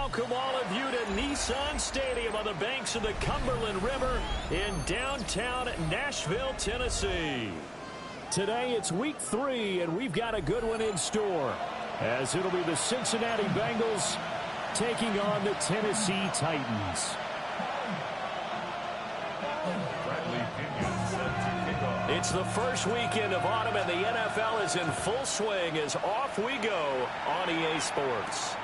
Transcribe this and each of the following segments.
welcome all of you to Nissan Stadium on the banks of the Cumberland River in downtown Nashville, Tennessee. Today it's week 3, and we've got a good one in store, as it'll be the Cincinnati Bengals taking on the Tennessee Titans. It's the first weekend of autumn, and the NFL is in full swing as off we go on EA Sports.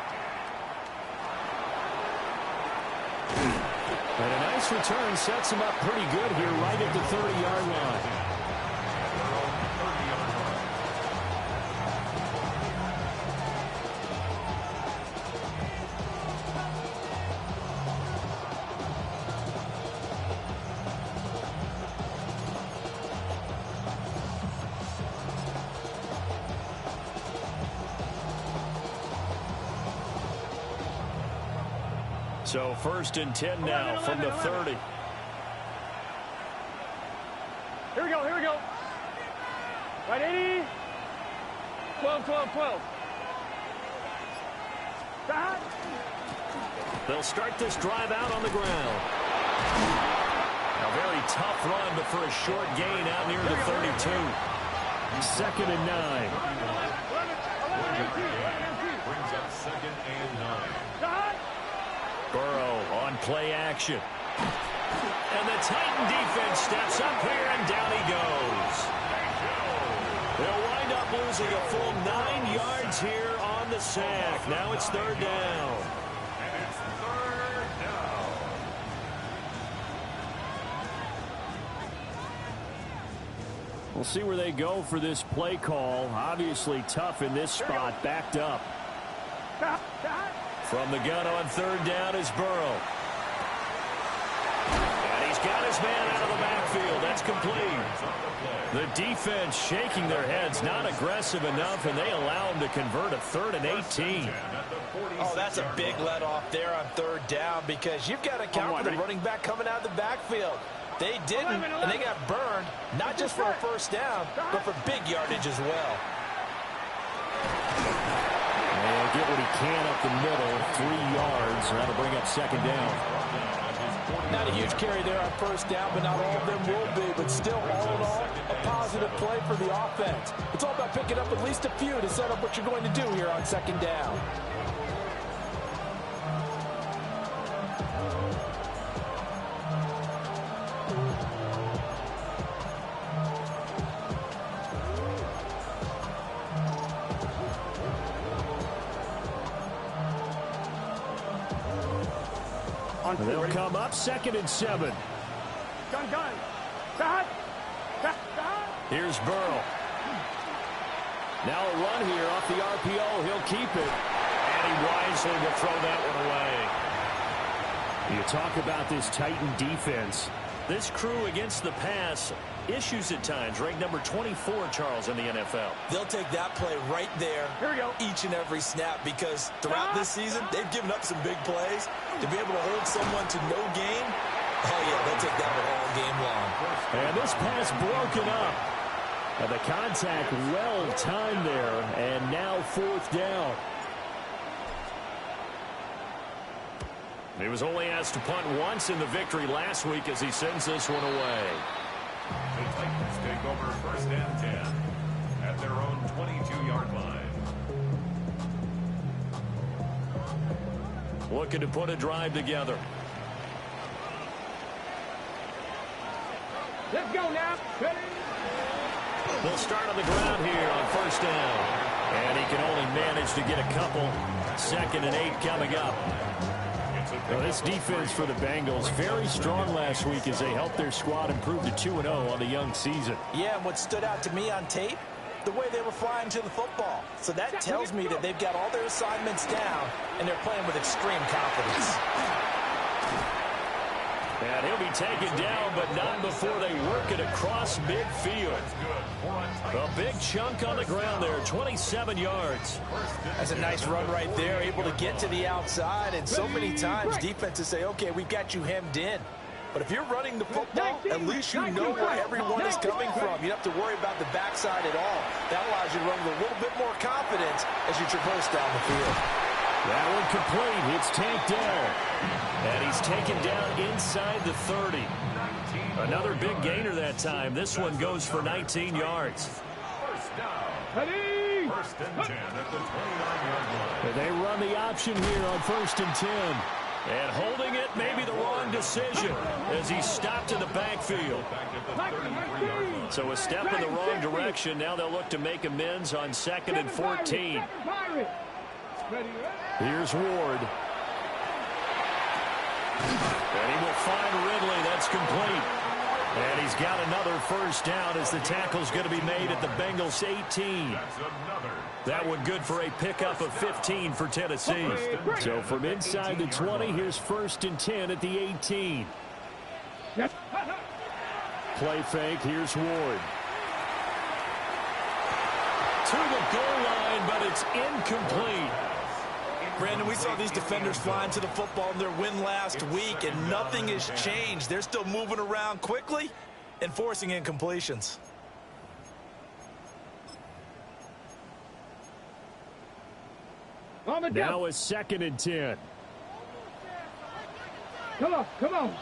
And a nice return sets him up pretty good here right at the 30-yard line. So 1st and 10 now from the 30. Here we go. Right, 80. 12. Stop. They'll start this drive out on the ground. A very tough run, but for a short gain out near the 32. 2nd and 9. Brings up 2nd and 9. Burrow on play action. And the Titan defense steps up here, and down he goes. They'll wind up losing a full 9 yards here on the sack. Now it's 3rd down. And it's 3rd down. We'll see where they go for this play call. Obviously tough in this spot, backed up. From the gun on 3rd down is Burrow. And he's got his man out of the backfield. That's complete. The defense shaking their heads, not aggressive enough, and they allow him to convert a 3rd and 18. Oh, that's a big let off there on 3rd down, because you've got to count for the running back coming out of the backfield. They didn't, and they got burned, not just for a 1st down, but for big yardage as well. He'll get what he can up the middle, 3 yards, and that'll bring up 2nd down. Not a huge carry there on 1st down, but not all of them will be. But still, all in all, a positive play for the offense. It's all about picking up at least a few to set up what you're going to do here on 2nd down. They'll come up 2nd and 7. Gun. Stop. Here's Burrow. Now a run here off the RPO. He'll keep it. And he wisely will throw that one away. You talk about this Titan defense. This crew against the pass, issues at times. Ranked number 24, Charles, in the NFL. They'll take that play right there each and every snap, because throughout this season, they've given up some big plays. To be able to hold someone to no gain, oh yeah, they'll take that one all game long. And this pass broken up. And the contact well timed there, and now 4th down. He was only asked to punt once in the victory last week as he sends this one away. The Titans take over 1st and 10 at their own 22-yard line. Looking to put a drive together. Let's go now. Ready? They'll start on the ground here on 1st down. And he can only manage to get a couple. 2nd and 8 coming up. Well, this defense for the Bengals, very strong last week as they helped their squad improve to 2-0 on the young season. Yeah, and what stood out to me on tape, the way they were flying to the football. So that tells me that they've got all their assignments down, and they're playing with extreme confidence. And he'll be taken down, but not before they work it across midfield. A big chunk on the ground there, 27 yards. That's a nice run right there, able to get to the outside. And so many times defenses say, okay, we've got you hemmed in. But if you're running the football, at least you know where everyone is coming from. You don't have to worry about the backside at all. That allows you to run with a little bit more confidence as you traverse down the field. That one complete. It's Tank Dell. And he's taken down inside the 30. Another big gainer that time. This one goes for 19 yards. First down. Ready? First and 10 at the 29-yard line. And they run the option here on 1st and 10. And holding it may be the wrong decision as he's stopped in the backfield. So a step in the wrong direction. Now they'll look to make amends on 2nd and 14. Here's Ward. And he will find Ridley. That's complete. And he's got another first down as the tackle's going to be made at the Bengals 18. That one good for a pickup of 15 for Tennessee. So from inside the 20, here's 1st and 10 at the 18. Play fake. Here's Ward. To the goal line, but it's incomplete. Brandon, we saw these defenders flying to the football in their win last week, and nothing has changed. They're still moving around quickly and forcing incompletions. Now it's 2nd and 10. Come on, come on.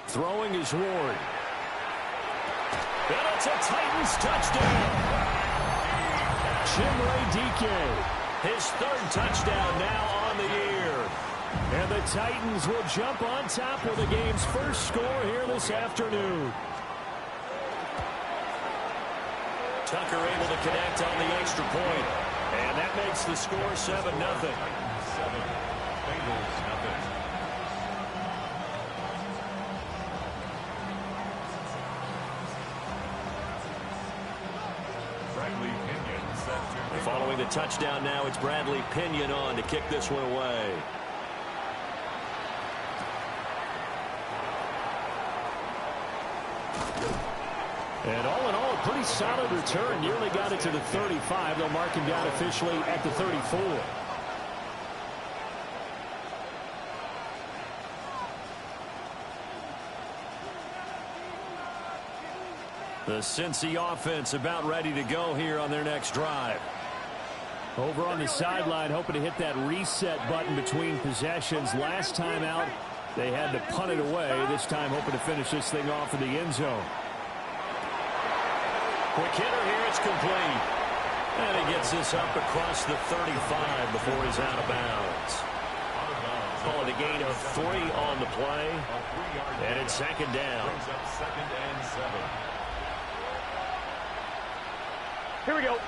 Throwing is Ward. And it's a Titans touchdown. Chimere Dike. His 3rd touchdown now on the year. And the Titans will jump on top with the game's first score here this afternoon. Tucker able to connect on the extra point. And that makes the score 7-0. 7, Bengals nothing. Bradley Pinion set to. Following the touchdown now, it's Bradley Pinion on to kick this one away. And all in all, a pretty solid return. Nearly got it to the 35. They'll mark him down officially at the 34. The Cincy offense about ready to go here on their next drive. Over on the sideline, hoping to hit that reset button between possessions. Last time out, they had to punt it away. This time, hoping to finish this thing off in the end zone. Quick hitter here, it's complete. And he gets this up across the 35 before he's out of bounds. Calling a gain of 3 on the play. And it's 2nd down. Here we go.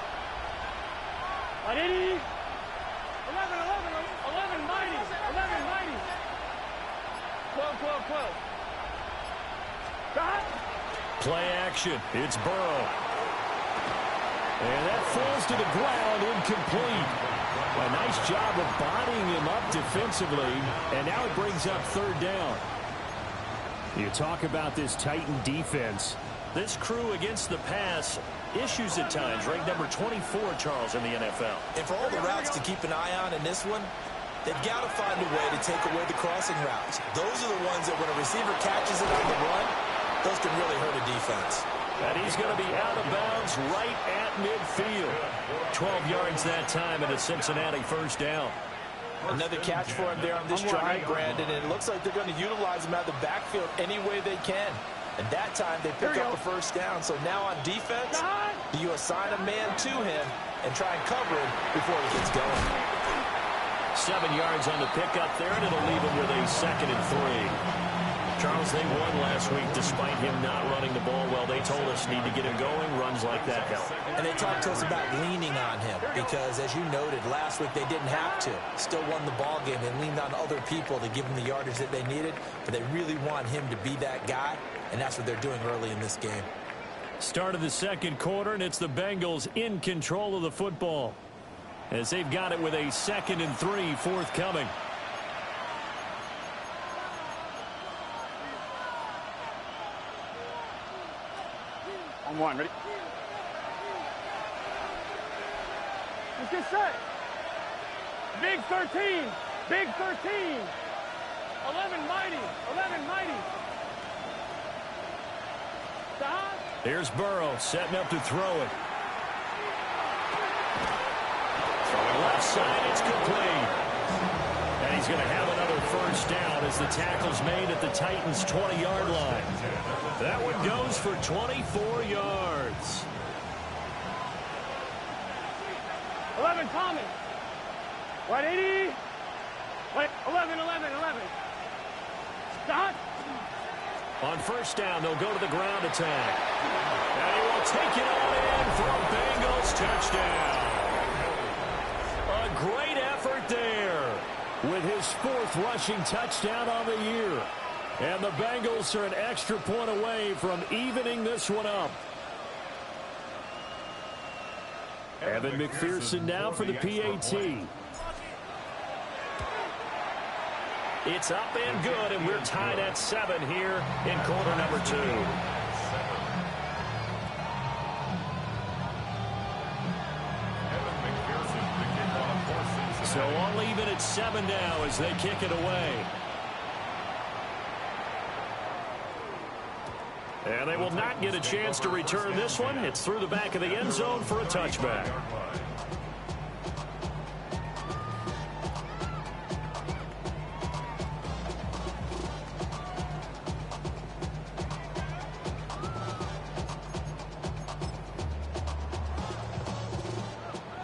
80. 11, 11, 11 mighty. 11 mighty. 12, 12, 12. Stop. Play action. It's Burrow. And that falls to the ground, incomplete. A nice job of bodying him up defensively. And now it brings up 3rd down. You talk about this Titan defense. This crew against the pass, issues at times. Ranked number 24, Charles, in the NFL. And for all the routes to keep an eye on in this one, they've got to find a way to take away the crossing routes. Those are the ones that when a receiver catches it on the run, those can really hurt a defense. And he's going to be out of bounds right at midfield. 12 yards that time and a Cincinnati first down. Another catch for him there on this drive, Brandon, and it looks like they're going to utilize him out of the backfield any way they can. And that time they pick up a first down. So now on defense, do you assign a man to him and try and cover him before he gets going? 7 yards on the pickup there, and it'll leave him with a 2nd and 3. Charles, they won last week despite him not running the ball well. They told us need to get him going. Runs like that help. And they talked to us about leaning on him because, as you noted, last week they didn't have to. Still won the ball game. They leaned on other people to give them the yardage that they needed, but they really want him to be that guy, and that's what they're doing early in this game. Start of the 2nd quarter, and it's the Bengals in control of the football as they've got it with a 2nd and 3 forthcoming. On 1, ready? Let's get set. Big 13. Big 13. 11 mighty. 11 mighty. Stop. Here's Burrow setting up to throw it. Throwing left side, it's complete. he's going to have another first down as the tackle's made at the Titans' 20-yard line. That one goes for 24 yards. 11, Thomas. Right, 80. Wait, 11. Stop. On first down, they'll go to the ground attack. And he will take it all in for a Bengals touchdown. A great effort there with his 4th rushing touchdown on the year. And the Bengals are an extra point away from evening this one up. Evan McPherson now for the PAT. It's up and good, and we're tied at 7 here in quarter number 2. So all even at 7 now as they kick it away. And they will not get a chance to return this one. It's through the back of the end zone for a touchback.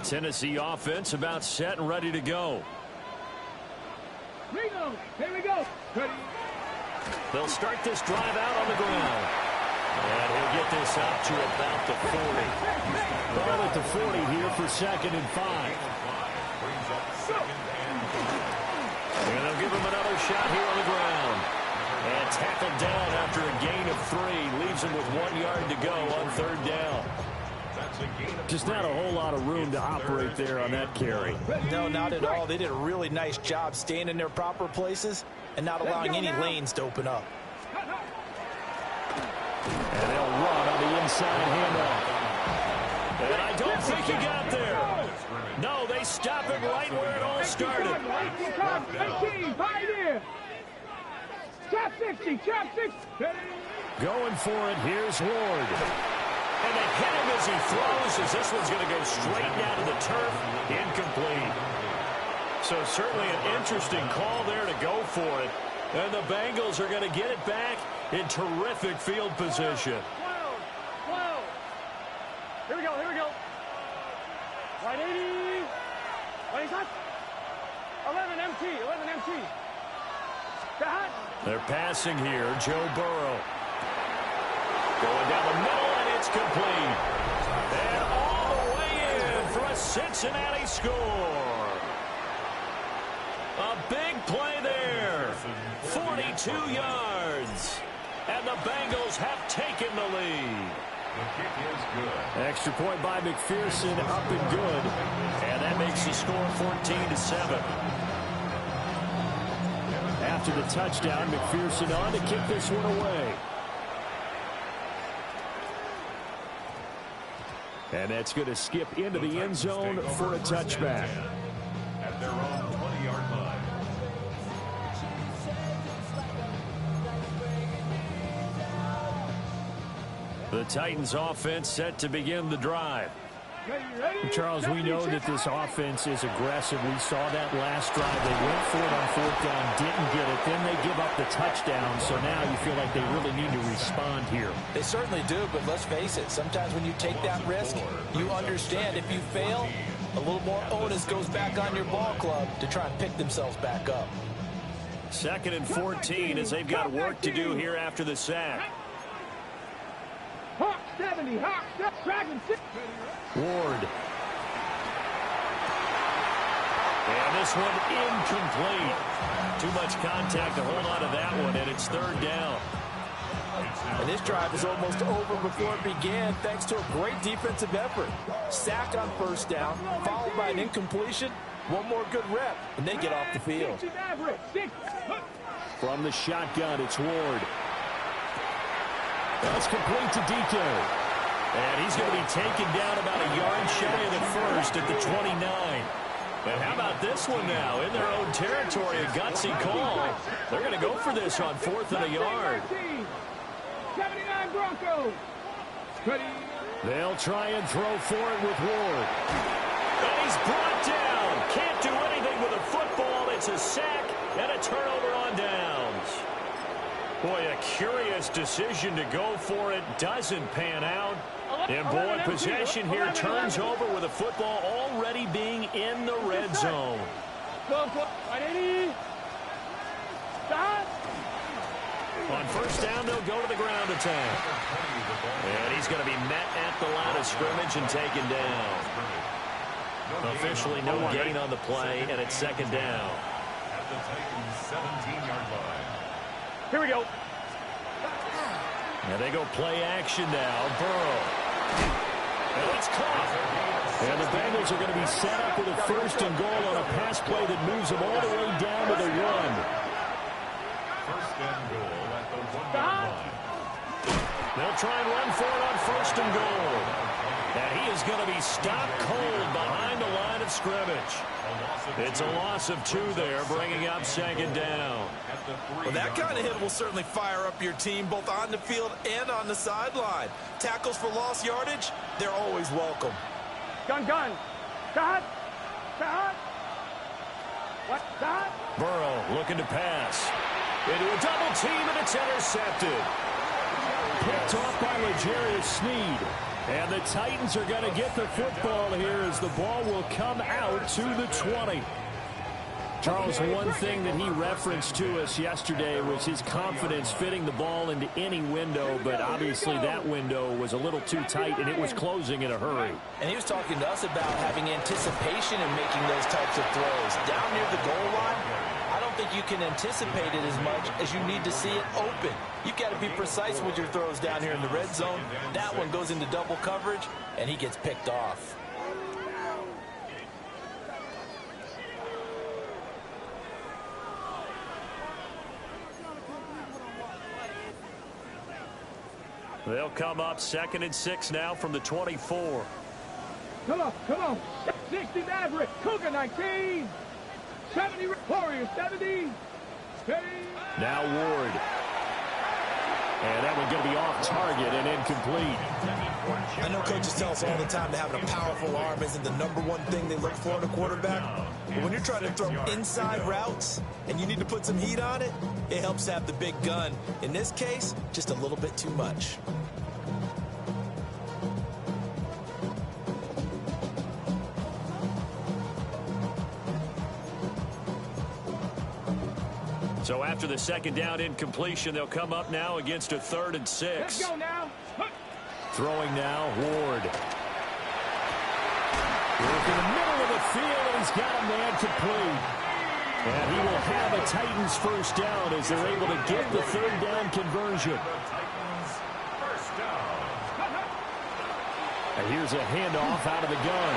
Tennessee offense about set and ready to go. Here we go. Ready. They'll start this drive out on the ground. And he'll get this out to about the 40. Ball at the 40 here for 2nd and 5. And they'll give him another shot here on the ground. And tackled down after a gain of 3. Leaves him with 1 yard to go on 3rd down. Just not a whole lot of room to operate there on that carry. No, not at all. They did a really nice job staying in their proper places and not allowing any lanes to open up. And they'll run on the inside handoff. And I don't think he got there. No, they stop him right where it all started. 18, pioneer. Trap 60, trap 60. Going for it, here's Ward. And they hit him as he throws, as this one's going to go straight down to the turf. Incomplete. So certainly an interesting call there to go for it. And the Bengals are going to get it back in terrific field position. 12. Here we go. Right 80. Right shot. 11 MT. Shot. They're passing here. Joe Burrow. Going down the middle, and it's complete. And all the way in for a Cincinnati score. A big play there. 42 yards. And the Bengals have taken the lead. The kick is good. Extra point by McPherson, up and good. And that makes the score 14-7. After the touchdown, McPherson on to kick this one away. And that's going to skip into the end zone for a touchback. At their own 20-yard line. The Titans offense set to begin the drive. Charles, we know that this offense is aggressive. We saw that last drive. They went for it on 4th down, didn't get it. Then they give up the touchdown. So now you feel like they really need to respond here. They certainly do, but let's face it. Sometimes when you take that risk, you understand if you fail, a little more onus goes back on your ball club to try and pick themselves back up. 2nd and 14 as they've got work to do here after the sack. Hawk 70, Hawk, Dragon 6. Ward. And this one incomplete. Too much contact to hold on to that one, and it's 3rd down. And this drive is almost over before it began thanks to a great defensive effort. Sack on 1st down, followed by an incompletion. One more good rep, and they get off the field. From the shotgun, it's Ward. That's complete to DK. And he's going to be taken down about a yard shy of the first at the 29. And how about this one now? In their own territory, a gutsy call. They're going to go for this on 4th and a yard. 79 Broncos. They'll try and throw for it with Ward. And he's brought down. Can't do anything with a football. It's It's a sack and a turnover on downs. Boy, a curious decision to go for it. Doesn't pan out. And boy, possession here turns over with the football already being in the red zone. On first down, they'll go to the ground attack. And he's going to be met at the line of scrimmage and taken down. Officially no gain on the play, and it's second down. At the Titans' 17-yard line. Here we go. And they go play action now. Burrow. And it's caught. And the Bengals are going to be set up with a first and goal on a pass play that moves them all the way down to the 1. First and goal at the 1-yard line. They'll try and run for it on first and goal. And he is going to be stopped cold behind the line of scrimmage. It's a loss of 2 there, bringing up second down. Well, that kind of hit will certainly fire up your team both on the field and on the sideline. Tackles for lost yardage, they're always welcome. Gun. Shot. What? Shot. Burrow looking to pass. Into a double team, and it's intercepted. Picked off by L'Jarius Sneed. And the Titans are going to get the football here as the ball will come out to the 20. Charles, one thing that he referenced to us yesterday was his confidence fitting the ball into any window, but obviously that window was a little too tight, and it was closing in a hurry. And he was talking to us about having anticipation in making those types of throws. Down near the goal line, I don't think you can anticipate it as much as you need to see it open. You've got to be precise with your throws down here in the red zone. That one goes into double coverage, and he gets picked off. They'll come up 2nd and 6 now from the 24. Come on. 60 Maverick. Cougar 19. 70 Warriors 70. Now Ward. And that one going to be off target and incomplete. I know coaches tell us all the time that having a powerful arm isn't the #1 thing they look for in a quarterback. But when you're trying to throw inside routes and you need to put some heat on it, it helps to have the big gun. In this case, just a little bit too much. So after the second down incompletion, they'll come up now against a 3rd and 6. Let's go now. Throwing now, Ward. Work in the middle of the field, and he's got a man complete. And he will have a Titans first down as they're able to get the 3rd down conversion. And here's a handoff out of the gun.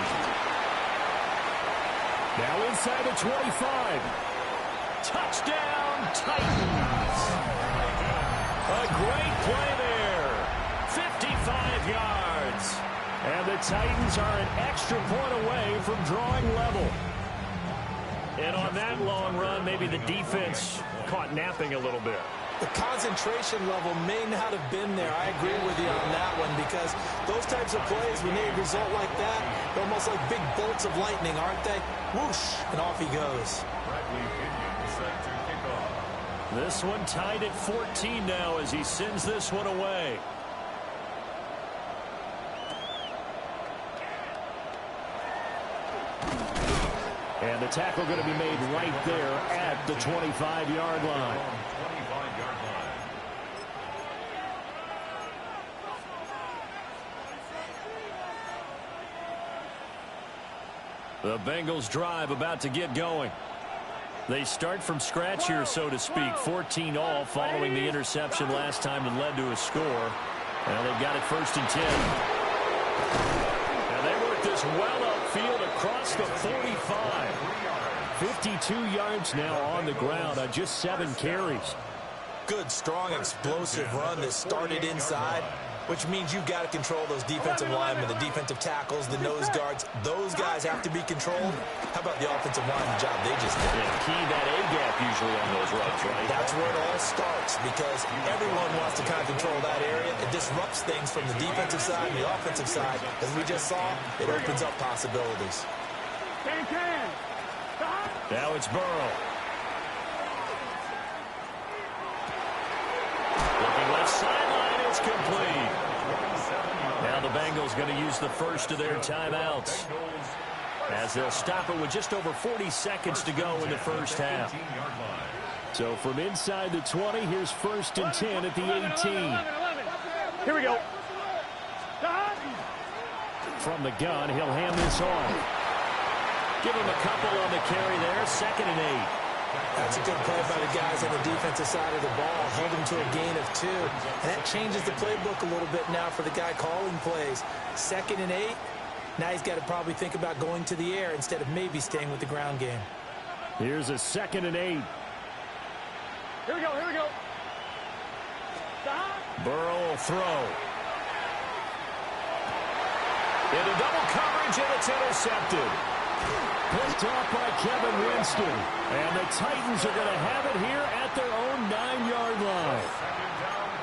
Now inside the 25. Touchdown, Titans. A great play there. 55 yards. And the Titans are an extra point away from drawing level. And on that long run, maybe the defense caught napping a little bit. The concentration level may not have been there. I agree with you on that one because those types of plays, when they result like that, they're almost like big bolts of lightning, aren't they? Whoosh, and off he goes. This one tied at 14 now as he sends this one away. And the tackle going to be made right there at the 25-yard line. The Bengals drive about to get going. They start from scratch here, so to speak. 14 all following the interception last time that led to a score. Well, they've got it 1st and 10. And they work this well upfield across the 45. 52 yards now on the ground on just 7 carries. Good, strong, explosive run that started inside, which means you've got to control those defensive linemen, the defensive tackles, the nose guards. Those guys have to be controlled. How about the offensive lineman job they just did? Yeah, key that A-gap usually on those runs, right? That's where it all starts because everyone wants to kind of control that area. It disrupts things from the defensive side and the offensive side. As we just saw, it opens up possibilities. Now it's Burrow. is going to use the first of their timeouts, as they'll stop it with just over 40 seconds to go in the first half. So from inside the 20, here's 1st and 10 at the 18. Here we go. From the gun, he'll hand this off. Give him a couple on the carry there. 2nd and 8. That's a good play by the guys on the defensive side of the ball. Held him to a gain of 2. And that changes the playbook a little bit now for the guy calling plays. 2nd and 8. Now he's got to probably think about going to the air instead of maybe staying with the ground game. Here's a 2nd and 8. Here we go, here we go. Stop. Burrow will throw. Into double coverage, and it's intercepted. Picked off by Kevin Winston. And the Titans are going to have it here at their own 9-yard line.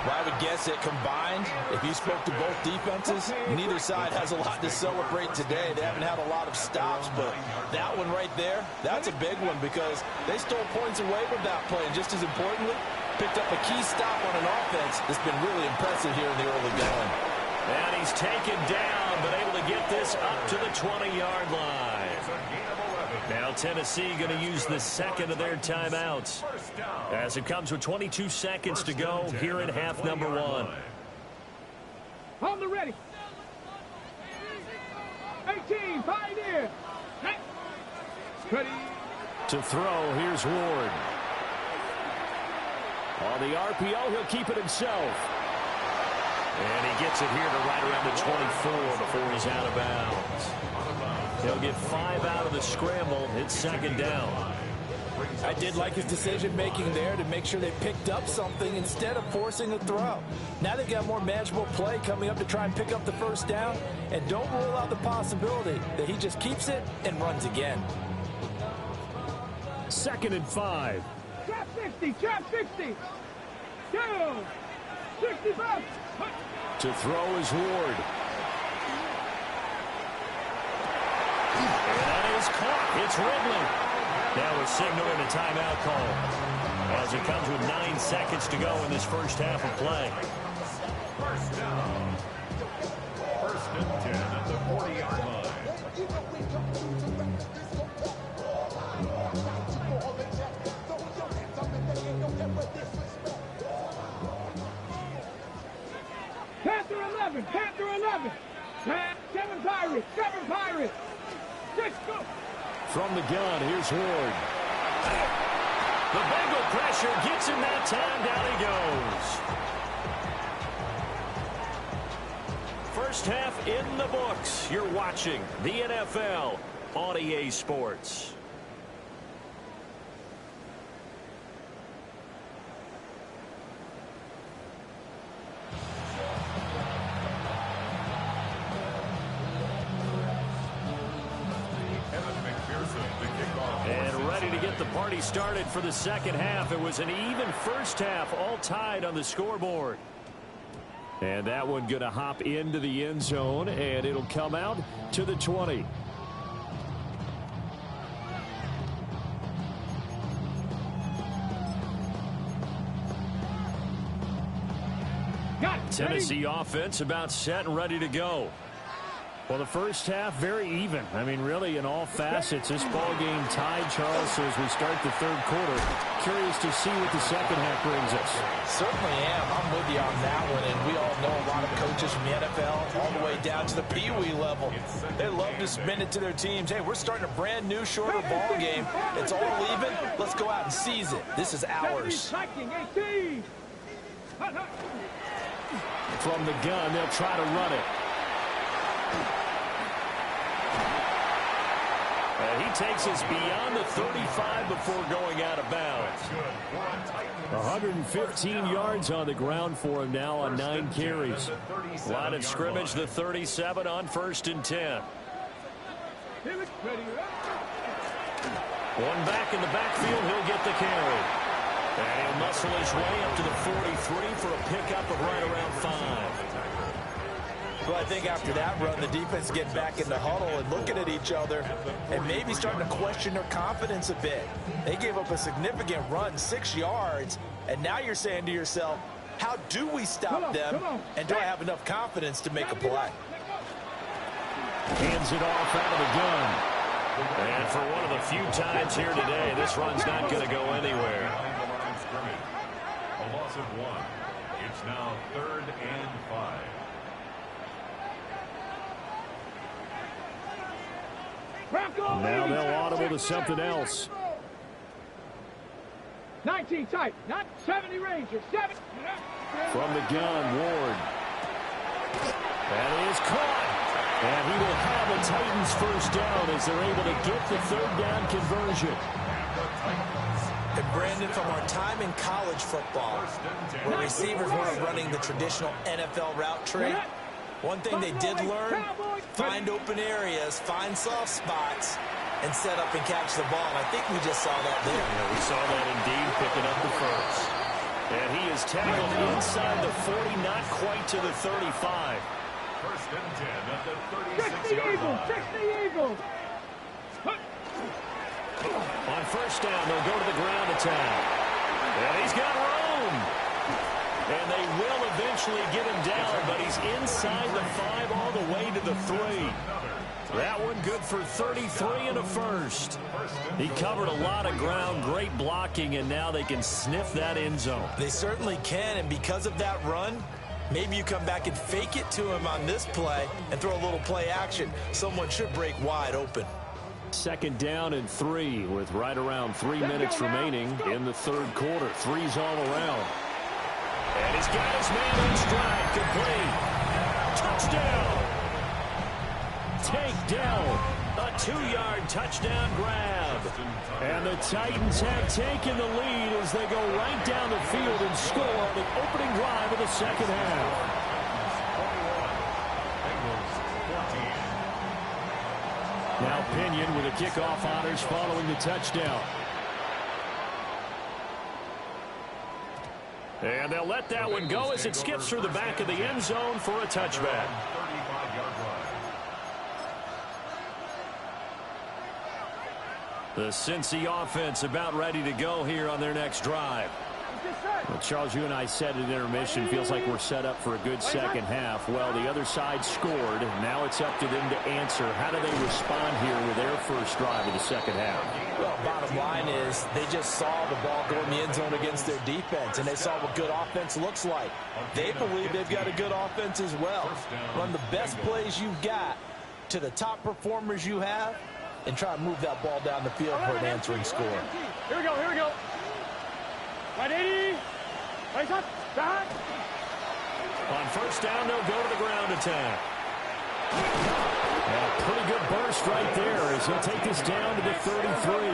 Well, I would guess that combined, if you spoke to both defenses, neither side has a lot to celebrate today. They haven't had a lot of stops, but that one right there, that's a big one because they stole points away with that play. And just as importantly, picked up a key stop on an offense that's been really impressive here in the early going. And he's taken down, but able to get this up to the 20-yard line. Now Tennessee going to use the 2nd of their timeouts, as it comes with 22 seconds to go here in half number 1. Hold the ready. 18, Pioneer. Ready. To throw, here's Ward. On the RPO, he'll keep it himself. And he gets it here to right around the 24 before he's out of bounds. He'll get 5 out of the scramble. It's 2nd down. I did like his decision-making there to make sure they picked up something instead of forcing a throw. Now they've got more manageable play coming up to try and pick up the 1st down. And don't rule out the possibility that he just keeps it and runs again. 2nd and 5. Trap 60, trap 60. Down. 65. To throw is Ward. And that is caught. It's Ridley. Now we're signaling a timeout call, as it comes with 9 seconds to go in this first half of play. 1st down. 1st and 10 at the 40-yard line. Panther 11, Panther 11. 7 Pirates, 7 Pirates. 6, go. From the gun, here's Ward. The Bengal pressure gets him that time. Down he goes. First half in the books. You're watching the NFL on EA Sports. And ready to get the party started for the second half. It was an even first half, all tied on the scoreboard. And that one going to hop into the end zone, and it'll come out to the 20. Tennessee offense about set and ready to go. Well, the first half, very even. I mean, really, in all facets, this ball game tied, Charles. So as we start the third quarter, curious to see what the second half brings us. Certainly am. I'm with you on that one. And we all know a lot of coaches from the NFL all the way down to the Pee Wee level. They love to spin it to their teams. Hey, we're starting a brand new, shorter ball game. It's all even. Let's go out and seize it. This is ours. From the gun, they'll try to run it. He takes us beyond the 35 before going out of bounds. 115 yards on the ground for him now on 9 carries. Line of scrimmage, the 37 on 1st and 10. One back in the backfield, he'll get the carry. And he'll muscle his way up to the 43 for a pickup of right around 5. Well, I think after that run, the defense getting back in the huddle and looking at each other and maybe starting to question their confidence a bit. They gave up a significant run, 6 yards, and now you're saying to yourself, how do we stop them, and do I have enough confidence to make a play? Hands it off out of the gun. And for one of the few times here today, this run's not going to go anywhere. A loss of 1. It's now 3rd and 5. Now they'll audible to something else. 19 tight, not 70 Rangers, 7. From the gun, Ward. That is caught. And he will have a Titans first down as they're able to get the 3rd down conversion. And Brandon, from our time in college football, where receivers weren't running the traditional NFL route tree, one thing they did learn, find open areas, find soft spots, and set up and catch the ball. And I think we just saw that there. Yeah, we saw that indeed, picking up the first. And he is tackled inside the 40, not quite to the 35. 1st and 10 at the 36-yard line. Fix the Eagles. On first down, they'll go to the ground attack. And he's got room. And they will eventually get him down, but he's inside the 5 all the way to the 3. That one good for 33 and a first. He covered a lot of ground, great blocking, and now they can sniff that end zone. They certainly can, and because of that run, maybe you come back and fake it to him on this play and throw a little play action. Someone should break wide open. 2nd down and 3 with right around 3 minutes remaining in the 3rd quarter. 3's all around. And he's got his man in stride, complete. Touchdown. Takedown. A 2-yard touchdown grab. And the Titans have taken the lead as they go right down the field and score on the opening drive of the 2nd half. Now Pinion with a kickoff honors following the touchdown. And they'll let that one go as it skips through the back of the end zone for a touchback. 35-yard line. The Cincy offense about ready to go here on their next drive. Well, Charles, you and I said at intermission, feels like we're set up for a good second half. Well, the other side scored. Now it's up to them to answer. How do they respond here with their first drive of the second half? Well, bottom line is they just saw the ball go in the end zone against their defense, and they saw what good offense looks like. They believe they've got a good offense as well. Run the best plays you've got to the top performers you have, and try to move that ball down the field for an answering score. Here we go, here we go. Right 80. Right up. Back. On first down, they'll go to the ground attack. And a pretty good burst right there as he'll take this down to the 33.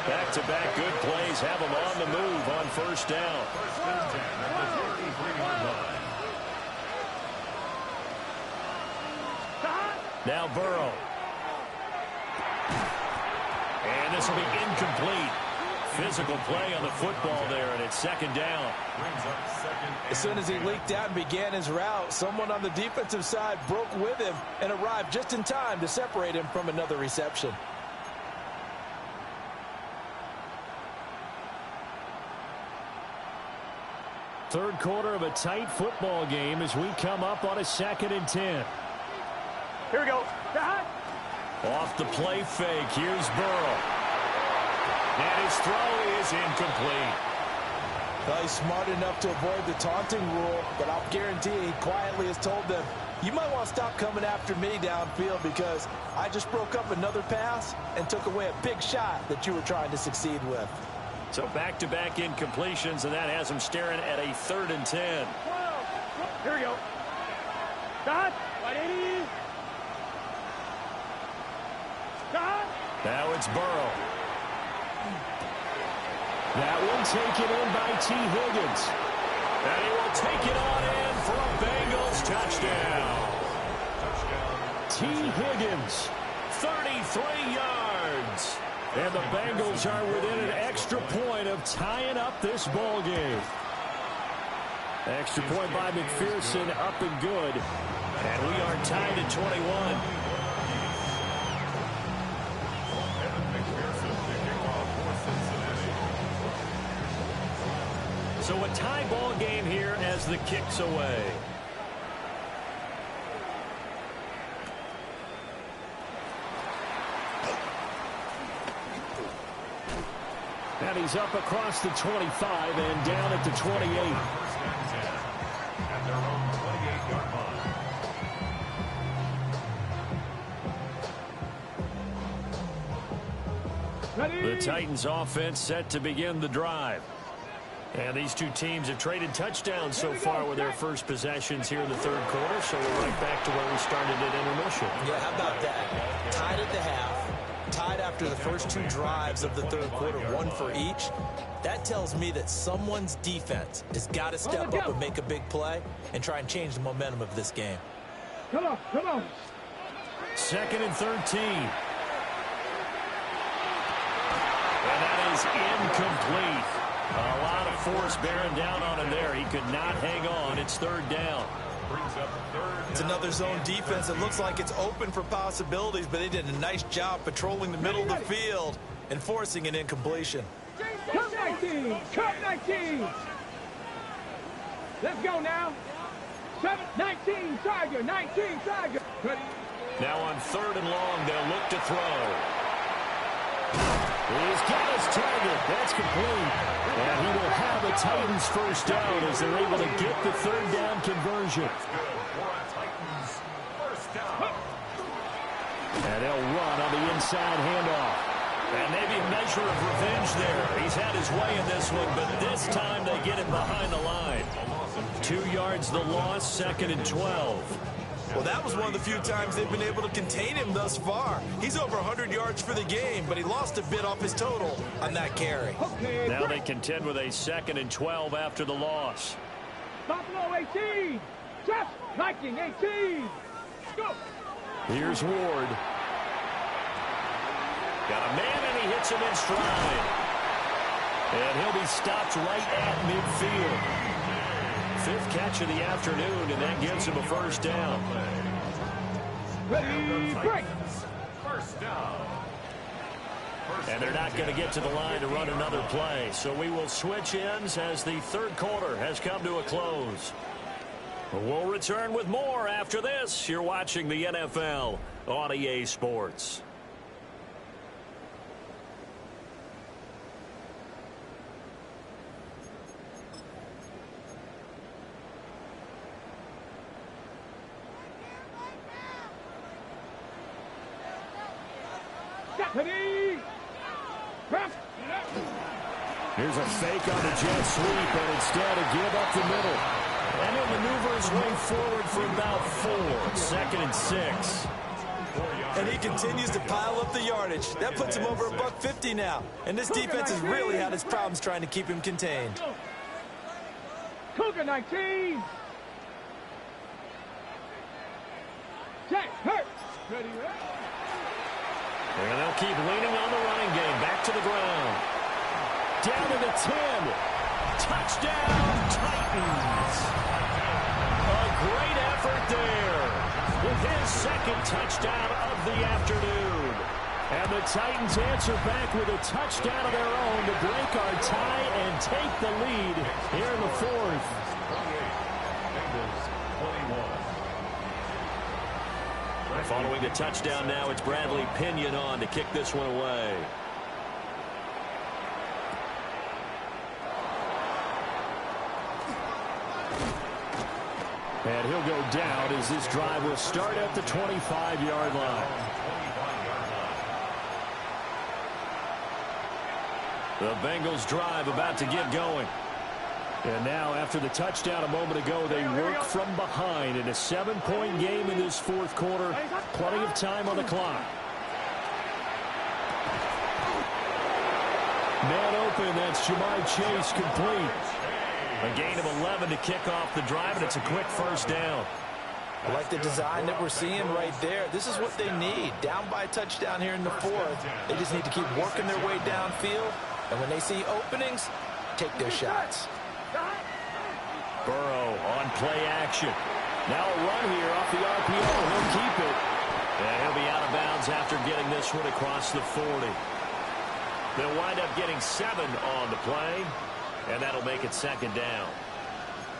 Back-to-back good plays have him on the move on first down. Now Burrow. And this will be incomplete. Physical play on the football there, and it's 2nd down. As soon as he leaked out and began his route, someone on the defensive side broke with him and arrived just in time to separate him from another reception. Third quarter of a tight football game as we come up on a 2nd and 10. Here we go. Back. Off the play fake, here's Burrow. And his throw is incomplete. Well, he's smart enough to avoid the taunting rule, but I'll guarantee he quietly has told them, you might want to stop coming after me downfield because I just broke up another pass and took away a big shot that you were trying to succeed with. So back-to-back incompletions, and that has him staring at a 3rd and 10. Here we go. Dot. Right 80. Dot. Now it's Burrow. That one taken in by T. Higgins. And he will take it on in for a Bengals touchdown. T. Higgins, 33 yards. And the Bengals are within an extra point of tying up this ball game. Extra point by McPherson, up and good. And we are tied at 21. So a tie ball game here as the kick's away. And he's up across the 25 and down at the 28. First and 10 at their own 28-yard line. The Titans offense set to begin the drive. And these two teams have traded touchdowns so far with their first possessions here in the third quarter, so we're right back to where we started at intermission. Yeah, how about that? Tied at the half, tied after the first two drives of the third quarter, one for each. That tells me that someone's defense has got to step up and make a big play and try and change the momentum of this game. Come on, come on. 2nd and 13. And that is incomplete. A lot of force bearing down on him there. He could not hang on. It's 3rd down. Brings up 3rd down. It's another zone defense. It looks like it's open for possibilities, but they did a nice job patrolling the middle of the field and forcing an incompletion. Cut 19. Cut 19. Let's go now. 19, Tiger. 19, Tiger. Now on 3rd and long, they'll look to throw. He's got his target. That's complete. And he will have a Titans first down as they're able to get the 3rd down conversion. And they'll run on the inside handoff. And maybe a measure of revenge there. He's had his way in this one, but this time they get him behind the line. 2 yards the loss, 2nd and 12. Well, that was one of the few times they've been able to contain him thus far. He's over 100 yards for the game, but he lost a bit off his total on that carry. Now they contend with a 2nd and 12 after the loss. Buffalo 18. Just Viking 18. Go. Here's Ward. Got a man, and he hits him in stride. And he'll be stopped right at midfield. 5th catch of the afternoon, and that gives him a first down. Ready, break. First down. And they're not going to get to the line to run another play. So we will switch ends as the third quarter has come to a close. We'll return with more after this. You're watching the NFL on EA Sports. Here's a fake on the jet sweep, and instead a give up the middle. And he'll maneuver his way forward for about 4. 2nd and 6. And he continues to pile up the yardage. That puts him over $150 now. And this defense has really had its problems trying to keep him contained. Cougar 19. Check, hurt. Ready, and they'll keep leaning on the running game. Back to the ground. Down to the 10. Touchdown, Titans. A great effort there with his 2nd touchdown of the afternoon. And the Titans answer back with a touchdown of their own to break our tie and take the lead here in the 4th. 21. Following the touchdown now, it's Bradley Pinion on to kick this one away. And he'll go down as this drive will start at the 25-yard line. The Bengals drive about to get going. And now, after the touchdown a moment ago, they work from behind in a 7-point game in this 4th quarter. Plenty of time on the clock. Man open, that's Ja'Marr Chase complete. A gain of 11 to kick off the drive, and it's a quick first down. I like the design that we're seeing right there. This is what they need. Down by a touchdown here in the 4th. They just need to keep working their way downfield. And when they see openings, take their shots. Burrow on play action. Now a run here off the RPO. He'll keep it. And he'll be out of bounds after getting this one across the 40. They'll wind up getting 7 on the play. And that'll make it 2nd down.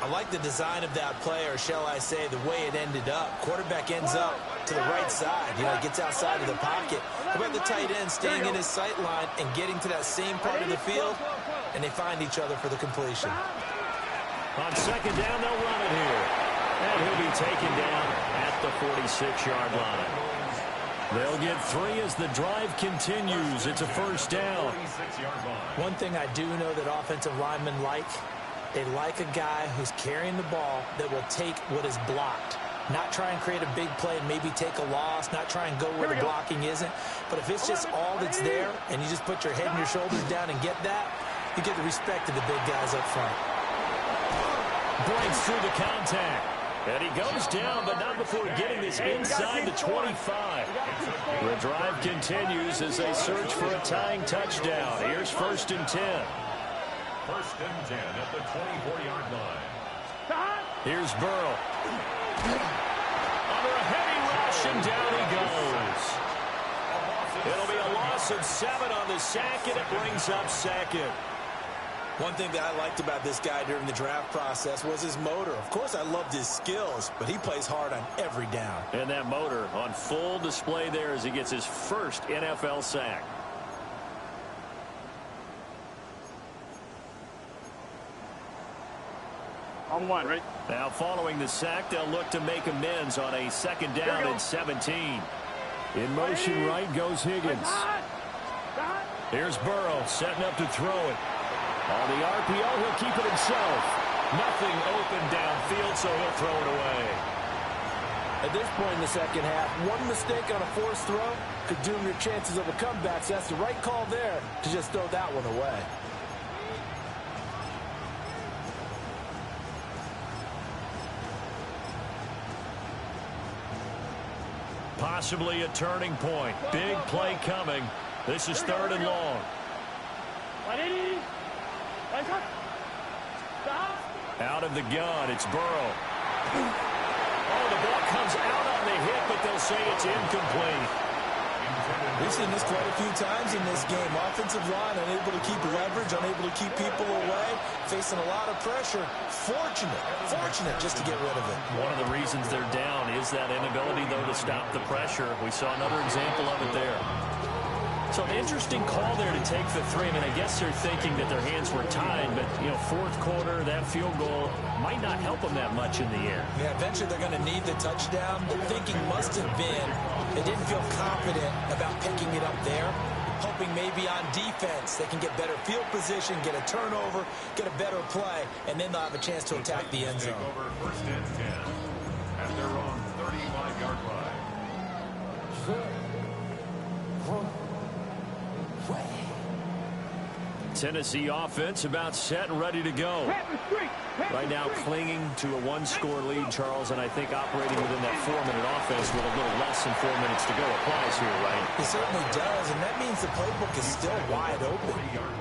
I like the design of that play, or shall I say the way it ended up. Quarterback ends up to the right side. You know, gets outside of the pocket. How about the tight end staying in his sight line and getting to that same part of the field, and they find each other for the completion. On second down, they'll run it here. And he'll be taken down at the 46-yard line. They'll get 3 as the drive continues. It's a first down. One thing I do know that offensive linemen like, they like a guy who's carrying the ball that will take what is blocked. Not try and create a big play and maybe take a loss, not try and go where the blocking isn't. But if it's just all that's there and you just put your head and your shoulders down and get that, you get the respect of the big guys up front. Breaks through the contact. And he goes down, but not before getting this inside the 25. The drive continues as they search for a tying touchdown. Here's 1st and 10. 1st and 10 at the 24-yard line. Here's Burrow. Under a heavy rush, and down he goes. It'll be a loss of 7 on the sack, and it brings up 2nd. One thing that I liked about this guy during the draft process was his motor. Of course, I loved his skills, but he plays hard on every down. And that motor on full display there as he gets his first NFL sack. On 1, right? Now following the sack, they'll look to make amends on a 2nd down and 17. In motion right goes Higgins. Here's Burrow setting up to throw it. On the RPO, he'll keep it himself. Nothing open downfield, so he'll throw it away. At this point in the second half, one mistake on a forced throw could doom your chances of a comeback, so that's the right call there to just throw that one away. Possibly a turning point. Big play coming. This is 3rd and long. Out of the gun, it's Burrow. Oh, the ball comes out on the hit, but they'll say it's incomplete. We've seen this quite a few times in this game. Offensive line unable to keep leverage, unable to keep people away, facing a lot of pressure. Fortunate just to get rid of it. One of the reasons they're down is that inability, though, to stop the pressure. We saw another example of it there. So an interesting call there to take the 3. I mean, I guess they're thinking that their hands were tied, but, you know, 4th quarter, that field goal might not help them that much in the air. Yeah, eventually they're going to need the touchdown. The thinking must have been they didn't feel confident about picking it up there, hoping maybe on defense they can get better field position, get a turnover, get a better play, and then they'll have a chance to attack the end zone. Take over 1st and 10 at their own 35-yard line. Tennessee offense about set and ready to go. Right now clinging to a 1-score lead, Charles, and I think operating within that 4-minute offense with a little less than 4 minutes to go applies here, right? It certainly does, and that means the playbook is still wide open.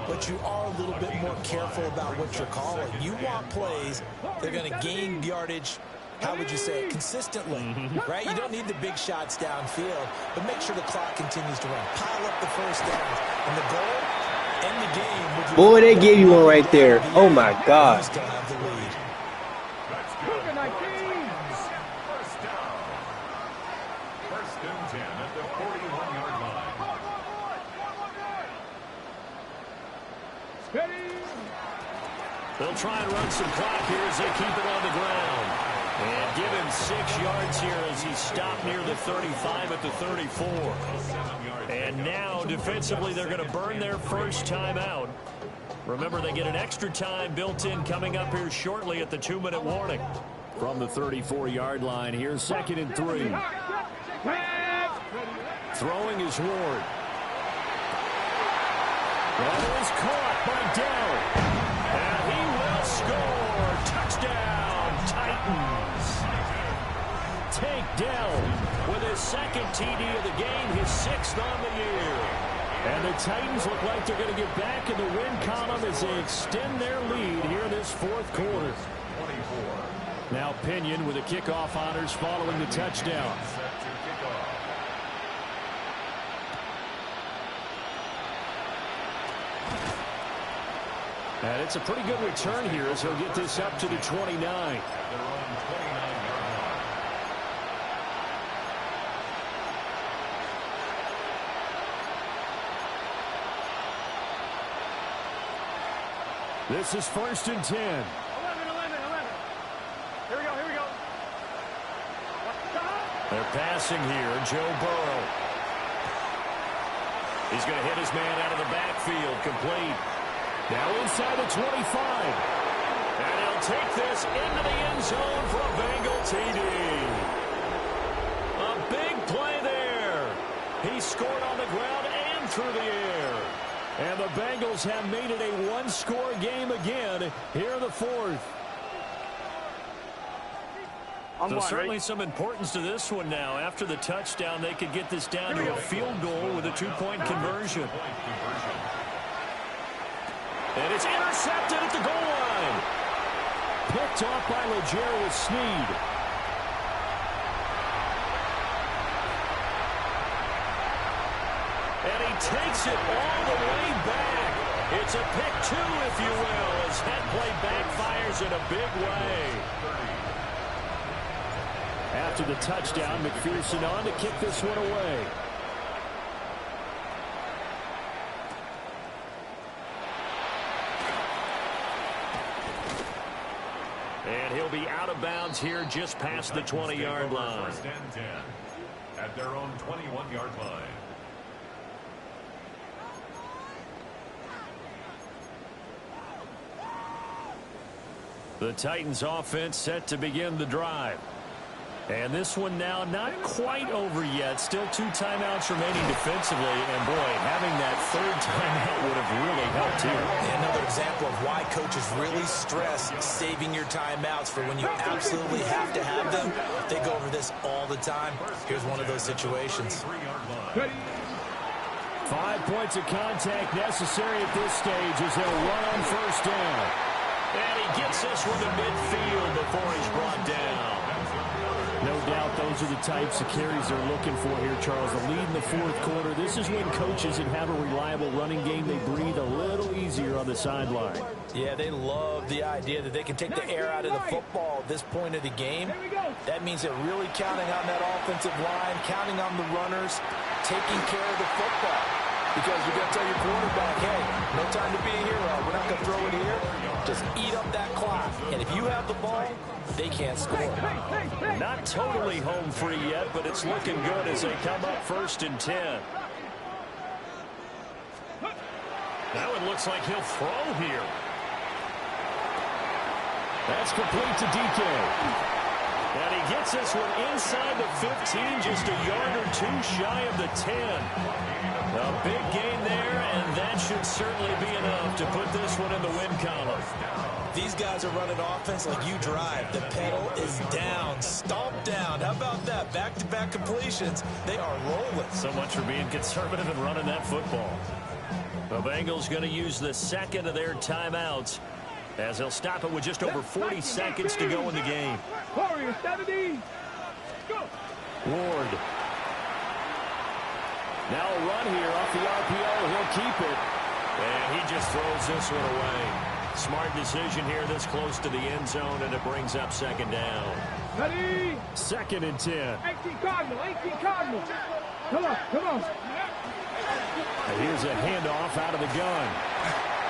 But you are a little bit more careful about what you're calling. You want plays that are going to gain yardage, how would you say it, consistently, right? You don't need the big shots downfield, but make sure the clock continues to run. Pile up the first downs, and the goal, end the game. Boy, they gave you one right there. Oh, my God. Still have the lead. First down. 1st and 10 at the 41-yard line. They'll try and run some clock here as they keep it on the ground. And give him 6 yards here as he stopped near the 35 at the 34. And now, defensively, they're going to burn their first time out. Remember, they get an extra time built in coming up here shortly at the 2-minute warning. From the 34-yard line, here's 2nd and 3. Throwing is Ward. That is caught by Dell. And he will score. Touchdown, Titans. Tank Dell with his 2nd TD of the game, his 6th on the year. And the Titans look like they're going to get back in the win column as they extend their lead here in this 4th quarter. 24. Now Pinion with the kickoff honors following the touchdown. Set to kick off. And it's a pretty good return here as he'll get this up to the 29. Their own 29-yard line. This is 1st and 10. 11. Here we go. They're passing here. Joe Burrow. He's going to hit his man out of the backfield. Complete. Now inside the 25. And he'll take this into the end zone for a Bengal TD. A big play there. He scored on the ground and through the air. And the Bengals have made it a one-score game again here in the 4th. So certainly some importance to this one now. After the touchdown, they could get this down to a field goal with a two-point conversion. And it's intercepted at the goal line. Picked off by L'Jarius Sneed. And he takes it all the way back. It's a pick two, if you will, as that play backfires in a big way. After the touchdown, McPherson on to kick this one away. And he'll be out of bounds here just past the 20-yard line. 1st and 10 at their own 21-yard line. The Titans offense set to begin the drive. And this one now not quite over yet. Still 2 timeouts remaining defensively. And, boy, having that 3rd timeout would have really helped here. Another example of why coaches really stress saving your timeouts for when you absolutely have to have them. They go over this all the time. Here's one of those situations. 5 points of contact necessary at this stage as they'll run on 1st down. And he gets this one to midfield before he's brought down. No doubt those are the types of carries they're looking for here, Charles. The lead in the 4th quarter. This is when coaches that have a reliable running game, they breathe a little easier on the sideline. Yeah, they love the idea that they can take the air out of the football at this point of the game. That means they're really counting on that offensive line, counting on the runners, taking care of the football. Because you're going to tell your quarterback, hey, no time to be a hero. We're not going to throw it here. Just eat up that clock. And if you have the ball, they can't score. Not totally home free yet, but it's looking good as they come up 1st and 10. Now it looks like he'll throw here. That's complete to DK. And he gets this one inside the 15, just a yard or 2 shy of the 10. A big gain there, and that should certainly be enough to put this one in the win column. These guys are running offense like you drive. The pedal is down, stomped down. How about that? Back-to-back completions. They are rolling. So much for being conservative and running that football. The Bengals going to use the 2nd of their timeouts as they'll stop it with just over 40 seconds to go in the game. Ward. Now a run here off the RPO. He'll keep it. And he just throws this one away. Smart decision here this close to the end zone, and it brings up 2nd down. 2nd and 10. 18 Cardinal. Come on. And here's a handoff out of the gun.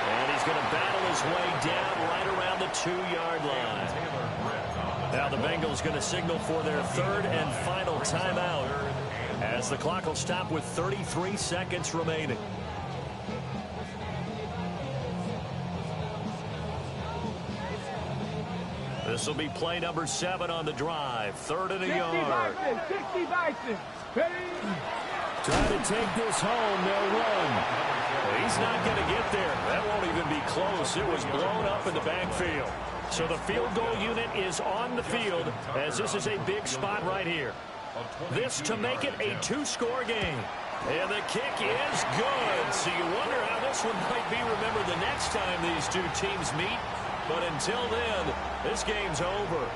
And he's going to battle his way down right around the 2-yard line. Now the Bengals going to signal for their 3rd and final timeout as the clock will stop with 33 seconds remaining. This will be play number 7 on the drive. 3rd and a yard. 60 Bison. Trying to take this home. They'll run. Well, he's not going to get there. That won't even be close. It was blown up in the backfield. So the field goal unit is on the field as this is a big spot right here. This to make it a 2-score game. And the kick is good. So you wonder how this one might be remembered the next time these two teams meet. But until then, this game's over.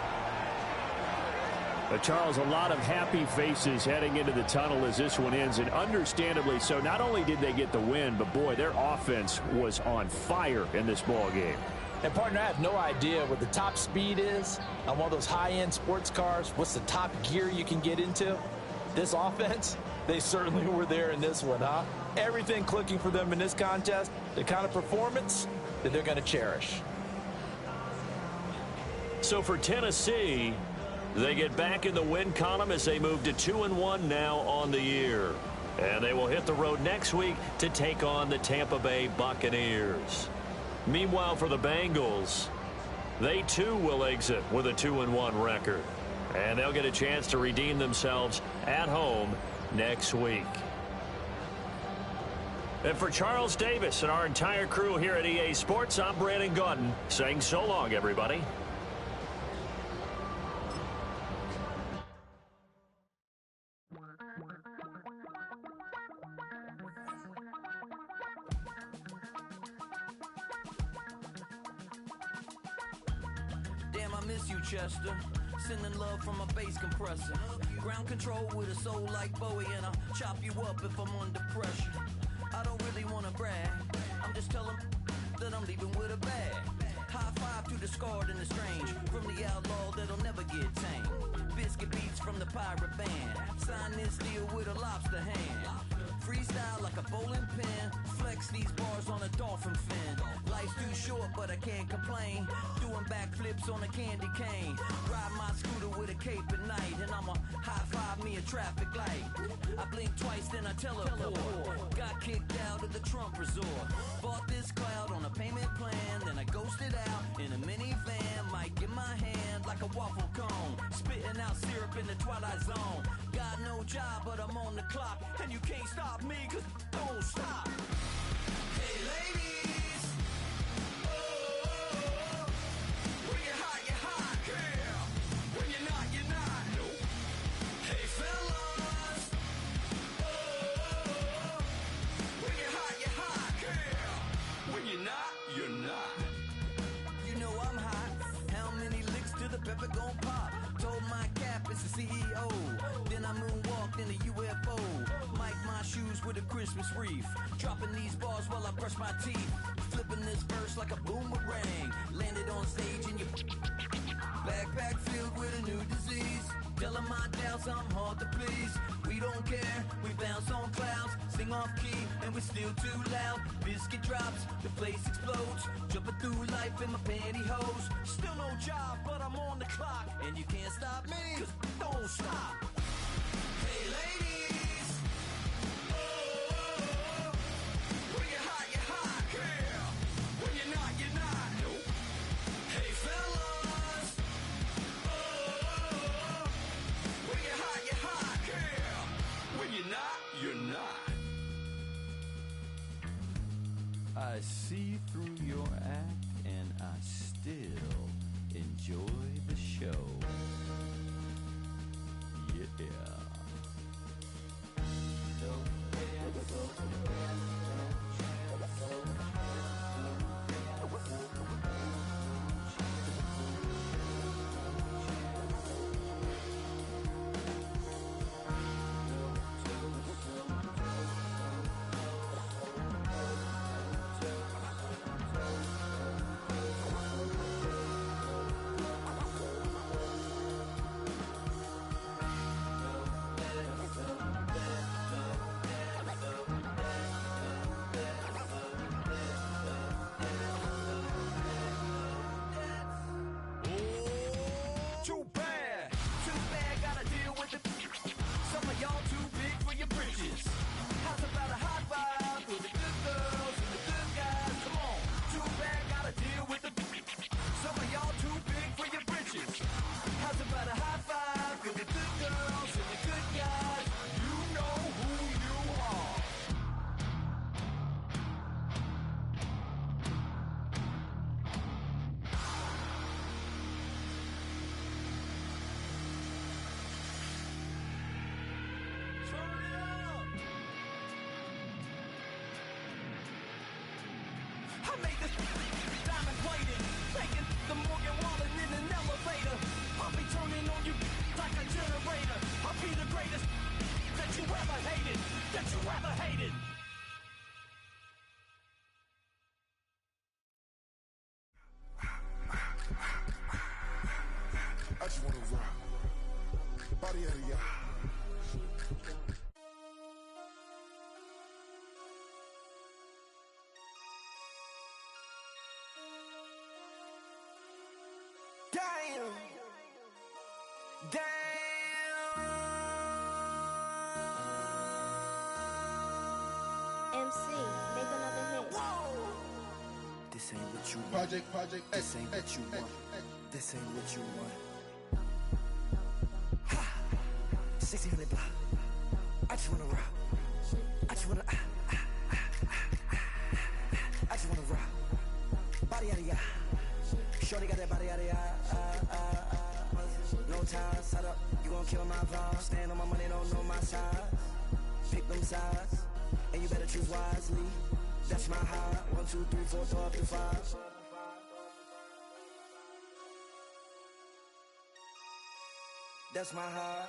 Charles, a lot of happy faces heading into the tunnel as this one ends, and understandably so. Not only did they get the win, but, boy, their offense was on fire in this ball game. And, partner, I have no idea what the top speed is on one of those high-end sports cars. What's the top gear you can get into? This offense, they certainly were there in this one, huh? Everything clicking for them in this contest, the kind of performance that they're going to cherish. So for Tennessee, they get back in the win column as they move to 2-1 now on the year. And they will hit the road next week to take on the Tampa Bay Buccaneers. Meanwhile, for the Bengals, they too will exit with a 2-1 record. And they'll get a chance to redeem themselves at home next week. And for Charles Davis and our entire crew here at EA Sports, I'm Brandon Gaudin saying so long, everybody. Chester, sending love from a bass compressor. Ground control with a soul like Bowie, and I'll chop you up if I'm under pressure. I don't really want to brag, I'm just telling that I'm leaving with a bag. High five to the scarred and the strange, from the outlaw that'll never get tamed. Biscuit beats from the pirate band, sign this deal with a lobster hand. Freestyle like a bowling pin, flex these bars on a dolphin fin. Life's too short, but I can't complain. Doing backflips on a candy cane. Ride my scooter with a cape at night, and I'ma high-five me a traffic light. I blink twice, then I teleport. Got kicked out of the Trump resort. Bought this cloud on a payment plan, then I ghosted out in a minivan. Mic in my hand like a waffle cone, spitting out syrup in the twilight zone. Got no job, but I'm on the clock, and you can't stop me, 'cause don't stop. Hey ladies, oh, when you're hot, girl. When you're not, nope. Hey fellas, oh, when you're hot, girl. When you're not. You know I'm hot. How many licks till the pepper gon' pop? Told my cap it's the CEO. Then I moonwalked in a UFO. Mic my shoes with a Christmas wreath. Dropping these bars while I brush my teeth. Flipping this verse like a boomerang. Landed on stage in your backpack filled with a new disease. Telling my doubts I'm hard to please. We don't care, we bounce on clouds. Sing off key and we're still too loud. Biscuit drops, the place explodes. Jumping through life in my pantyhose. Still no job, but I'm on the clock. And you can't stop me, 'cause don't stop. Hey ladies, oh, when you're hot, girl. When you're not, nope. Hey fellas, oh, when you're hot, girl. When you're not. I see through your act and I still enjoy the show. Yeah. Too bad, gotta deal with it. Some of y'all too big for your britches. How's about a high five for the good girls and the good guys? Come on, too bad, gotta deal with it. Some of y'all too big for your britches. How's about a high five for the good girls and the good guys? You know who you are. I made this diamond plated, taking the Morgan Wallen in an elevator. I'll be turning on you like I just Damn. MC, make another hit. This ain't what you want. Project, This ain't what you want. This ain't what you want. 1600 block. I just wanna rock. I just wanna I just wanna rock. Body out of ya. Shorty got that body out of ya. No time, set up. You gon' kill my vibe. Stand on my money, don't know my size. Pick them sides, and you better choose wisely. That's my high. 1, 2, 3, 4, throw up to 5. That's my high.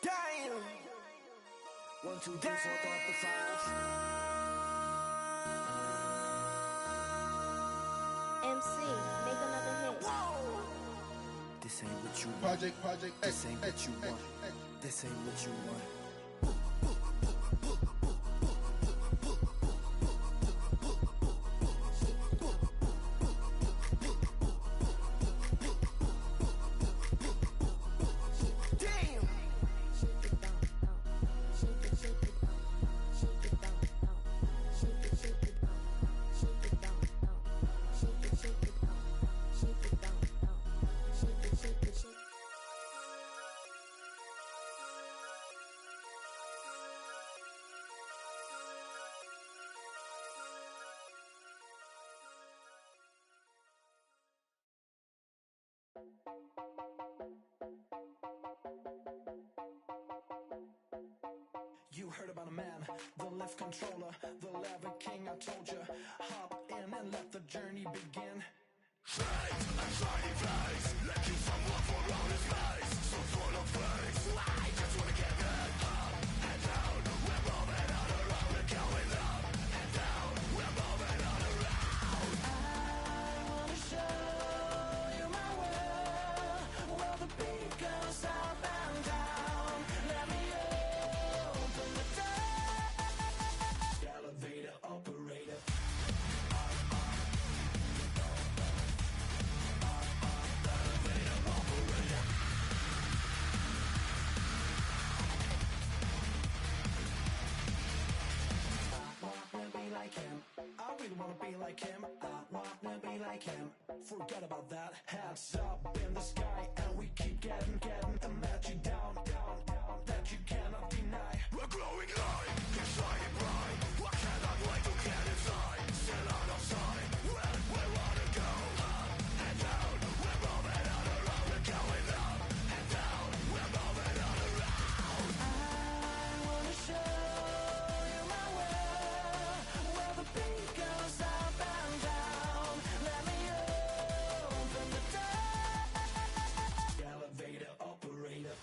Damn. 1, 2, 3, 4, throw up to 5. MC, make another hit. This ain't what you want. Project, This ain't what you want. This ain't what you want. You heard about a man, the lift controller, the lever king, I told you. Hop in and let the journey begin. I really wanna be like him. I wanna be like him. Forget about that. Hands up in the sky, and we keep getting and let you down, that you cannot deny. We're glowing light, keep shining bright. I cannot wait to get inside. Still out of sight, when we wanna go up and down. We're moving on around, we're going up and down. We're moving on around. I wanna show you my world, where the beat goes up and down. Let me open the door. Elevator operator.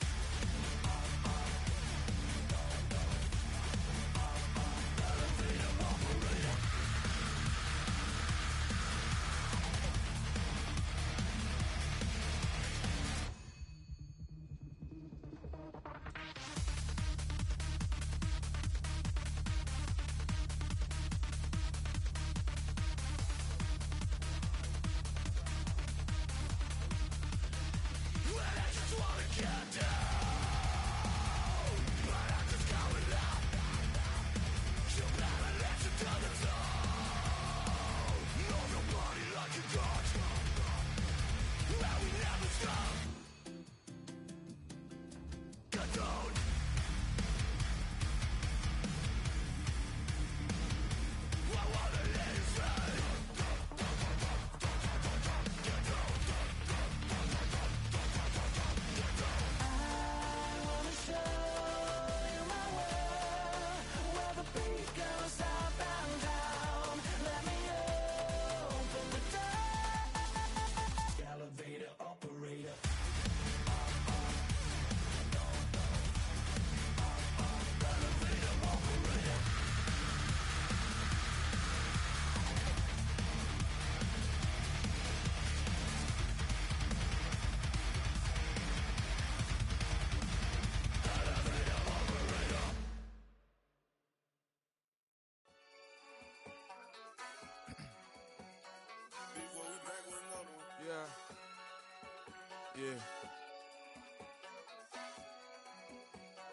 Yeah.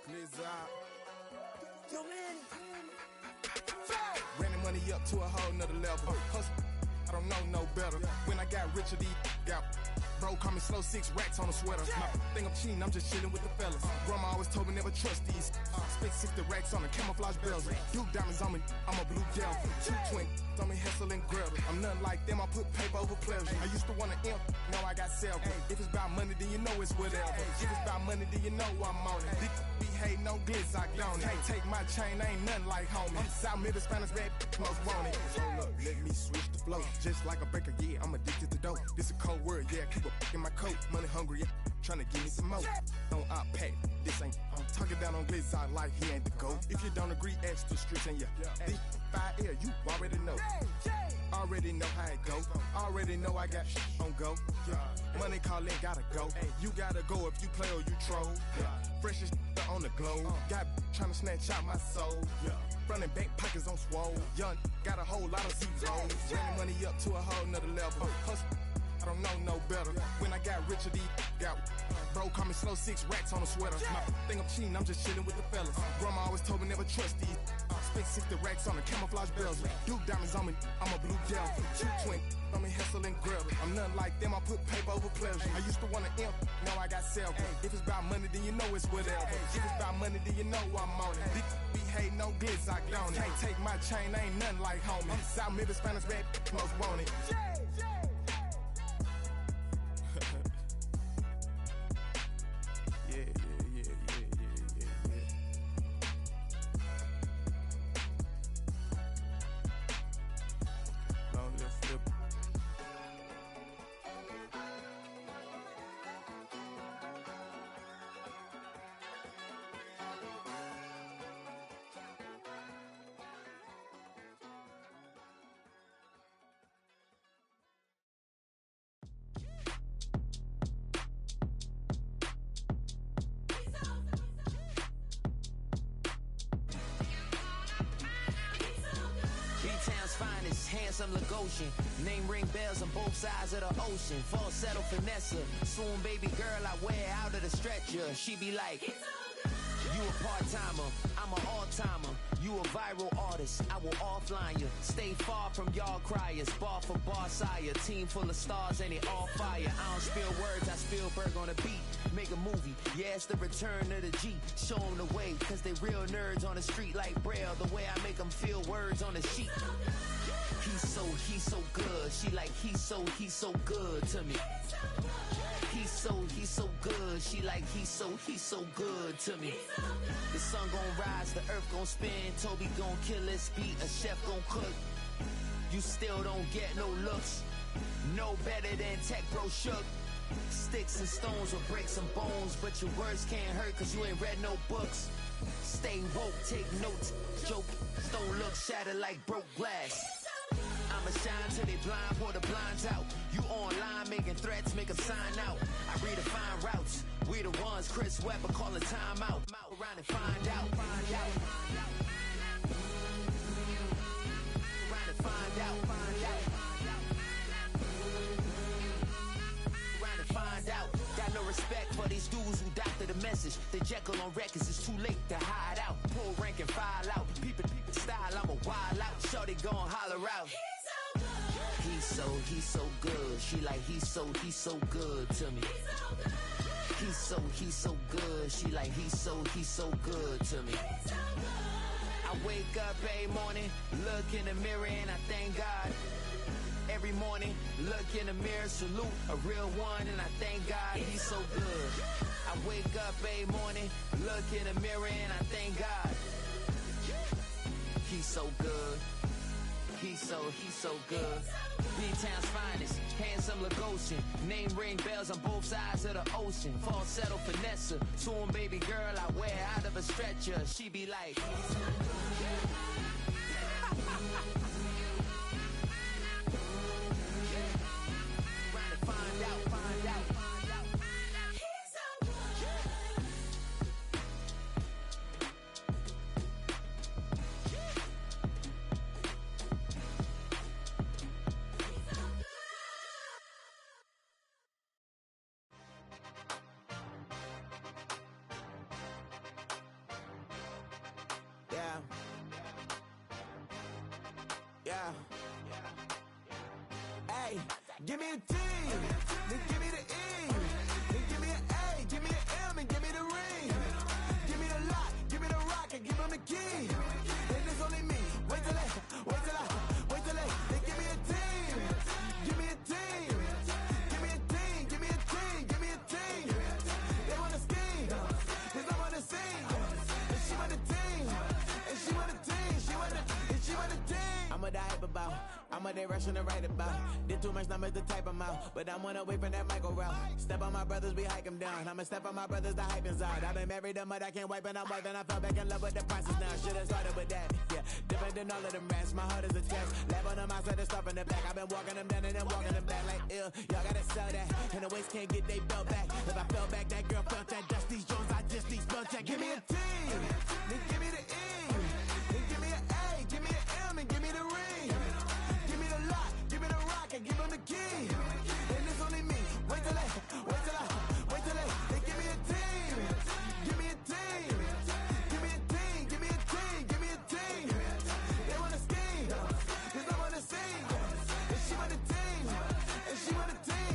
Blizzard. Yo, man. Ran the money up to a whole nother level. Hustle, I don't know no better. When I got richer, these got bro, call me slow, 6 racks on a sweater. My think I'm cheating, I'm just chilling with the fellas. Grandma always told me never trust these. Spent 60 racks on the camouflage bells. Duke diamonds on me, I'm a blue gel. 220 on me, Hessel and Gretel. I'm nothing like them, I put paper over pleasure. I used to want to imp, now I got several. If it's about money, then you know it's whatever. If it's about money, then you know I'm on it. Be hating no glitz, I don't it. Take my chain, ain't nothing like homie. South Middle Spanish bad, most want it. Hold up, let me switch the flow. Just like a baker, yeah, I'm addicted to dope. This a cold word, yeah, keep a in my coat. Money hungry, yeah, tryna give me some more. Don't pack, this ain't. I'm talking down on glitz, I like he ain't the GOAT. If you don't agree, ask the streets and yeah. This fire air, you already know. Already know how it go. Already know I got shit on go. Money calling, gotta go. You gotta go if you play or you troll. Freshest on the globe. Got tryna snatch out my soul. Front and back pockets on swole. Young, got a whole lot of zeros. Ran the money up to a whole nother level. Hustle, I don't know no better. When I got richer, these got bro, call me slow, 6 racks on a sweater. My think I'm cheating, I'm just chilling with the fellas. Grandma always told me never trust these. Spent 60 racks on the camouflage bells. Duke diamonds on me, I'm a blue gel. 220 on me, Hessel and Gretel. I'm nothing like them, I put paper over pleasure. I used to want to imp, now I got several. If it's about money, then you know it's whatever. If it's about money, then you know I'm on it. Be hating no glitz, I don't it. Can't take my chain, ain't nothing like homie. South Middle Spanish bad, most want it. Handsome Lagosian, name ring bells on both sides of the ocean. Falsetto finesse, swoon baby girl I wear out of the stretcher. She be like, you a part-timer, I'm an all-timer. You a viral artist, I will offline you. Stay far from y'all criers, bar for bar sire. Team full of stars and they all fire. I don't spill words, I Spielberg on a beat. Make a movie, yeah, it's the return of the G. Show them the way, cause they real nerds on the street like Braille. The way I make them feel words on the sheet. He's so good. She like, he's so good to me. He's so good. She like, he's so good to me. The sun gon' rise, the earth gon' spin. Toby gon' kill this beat, a chef gon' cook. You still don't get no looks. No better than Tech Bro Shook. Sticks and stones will break some bones, but your words can't hurt cause you ain't read no books. Stay woke, take notes, joke, don't look shattered like broke glass. I'ma shine till they blind, pour the blinds out. You online making threats, make them sign out. I redefine routes, we the ones Chris Webber calling time out. Around and find out. Around and find out. Around and find out. Got no respect for these dudes who doctor the message. The Jekyll on records, it's too late to hide out. Pull rank and file out. Peep style, I'm a wild out. Shorty gon' holler out. He's so good. She like, he's so good to me. He's so good. She like, he's so good to me. I wake up every morning, look in the mirror and I thank God. Every morning, look in the mirror, salute a real one and I thank God he's so good. I wake up every morning, look in the mirror and I thank God. He's so good. He's so good. B-Town's finest, handsome Lagosian. Name ring bells on both sides of the ocean. Falsetto finesse, swoon baby girl I wear out of a stretcher. She be like, find out. A, give me a T, then give me the E, then give me an A, give me an M, and give me the ring. Give me the lock, give me the rock, and give him the key. And it's only me. Wait till they give me a team. Give me a team. Give me a team. Give me a team. Give me a team. They wanna scheme, 'cause I wanna sing. And she want a team. And she want a team. She want a team. I'm a die about. I'm a day rushing to write about. Did too much numbers to type them out. But I'm one away from that Michael route. Step on my brothers, we hike them down. I'ma step on my brothers, the hype is out. I've been married to mud, I can't wipe and I'm wiping. I fell back in love with the process now. Should've started with that. Yeah, different than all of them rats. My heart is a test. Lab on them outside and stuff in the back. I've been walking them down and then walking them back like ill. Y'all gotta sell that. And the waist can't get they belt back. If I fell back, that girl felt that. Dust these Jones, I just need spell check. Give me a team. Then give me the E. Then give me an A. Give me an M and give me the ring. Give me the lock. Give me the rock and give him the key. And it's only me. Wait till they give me a team. Give me a team. Give me a team. Give me a team. Give me a team. They wanna scheme, 'cause I wanna sing. And she want a team. And she want a team.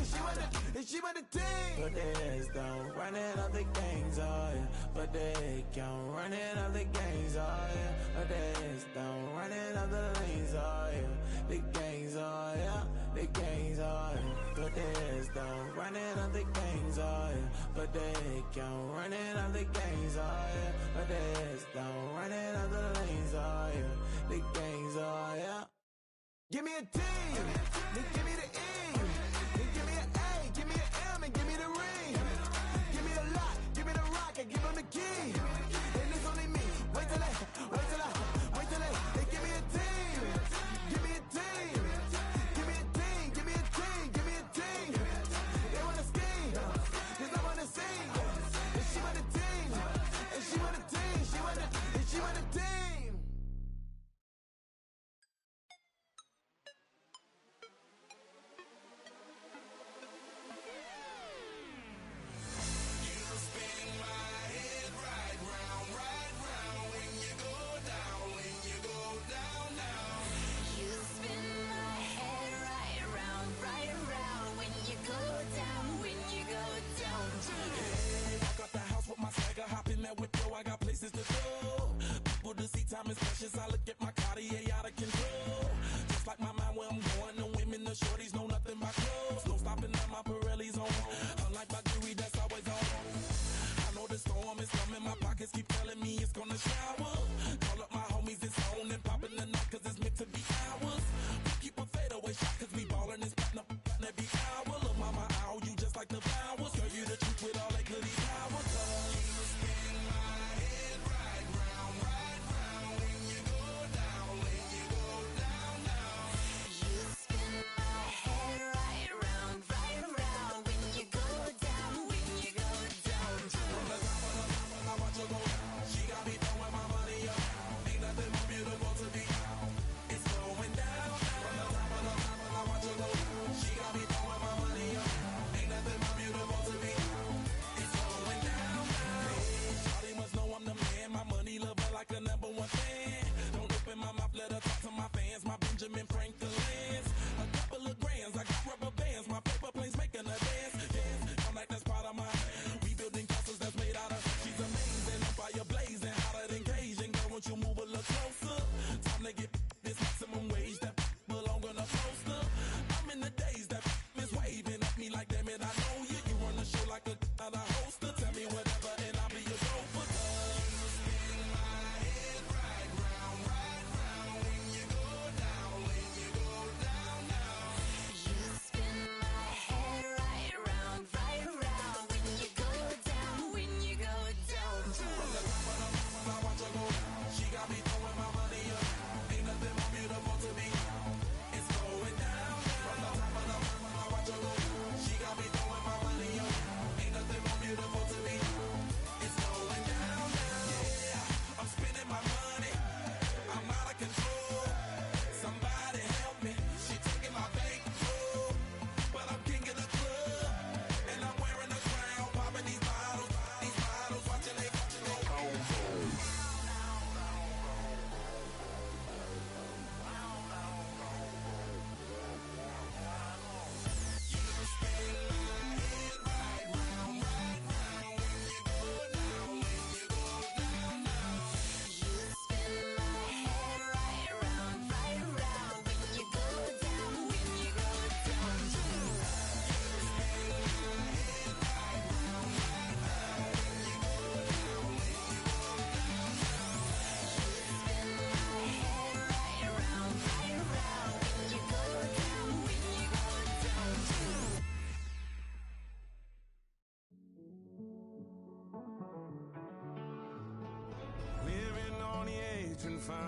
She want a team. Put their heads down, running up the gangs, oh yeah. Put their head down, running up the gangs, oh yeah. Put their heads down, running up the lanes, oh yeah. The gangs, oh yeah. The gangs, oh yeah. Put their heads down, running up the gangs, oh yeah. Put their head down, running up the gangs, oh yeah. Put their heads down, running up the lanes, oh yeah. The gangs, oh yeah. Give me a team, then give me the E, then give me an A, give me an M, and give me the ring. Give me the lock, give me the rock, and give him the key. And it's only me. Wait till they give me a team. Give me a team. Give me a team. Give me a team. Give me a team. They wanna scheme, 'cause I wanna sing. And she want a team. And she want a team. She want a team.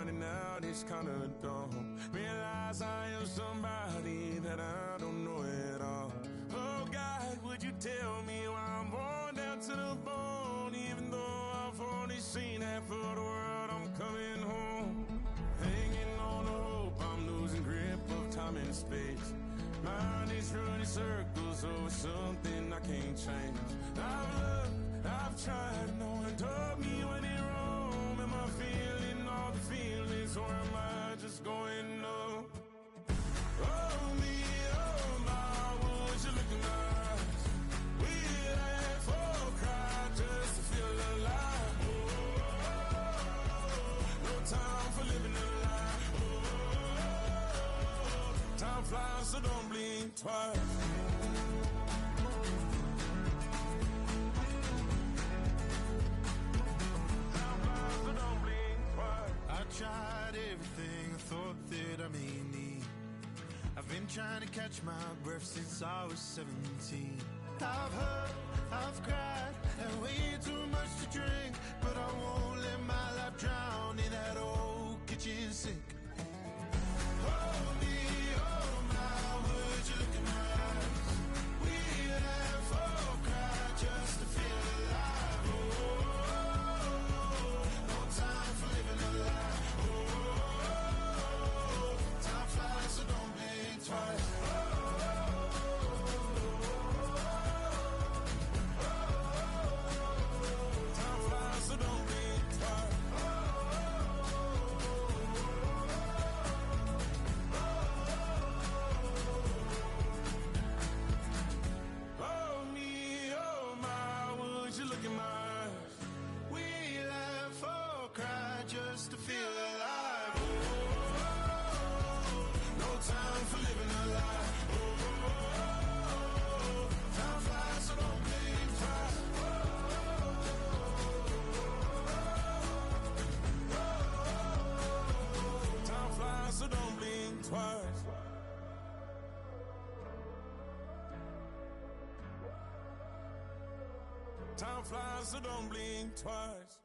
finding out it's kinda dumb. Realize I am somebody that I don't know at all. Oh God, would you tell me why I'm worn down to the bone? Even though I've only seen half of the world, I'm coming home. Hanging on the hope, I'm losing grip of time and space. Mind is running circles over something I can't change. I've looked, I've tried, no one told me when it wrong. Am I feeling all the feelings, or am I just going up? Oh me, oh my, would you look in my eyes? We laugh or cry just to feel alive. No time for living a lie. Time flies, so don't blink twice. I tried everything I thought that I may need. I've been trying to catch my breath since I was 17. I've hurt, I've cried, and way too much to drink, but I won't let my life drown in that old kitchen sink. Oh me, oh my, would you look in my eyes? We laugh or cry just to feel alive. Oh, no time for living a lie. Oh, time flies, so don't blink twice. Time flies, so don't blink twice. Oh me, oh my, would you look in my eyes? We laugh or cry just to feel alive. Oh, no time for living a lie. Oh, time flies, so don't blink twice. Time flies, so don't blink twice. Time flies, so don't blink twice.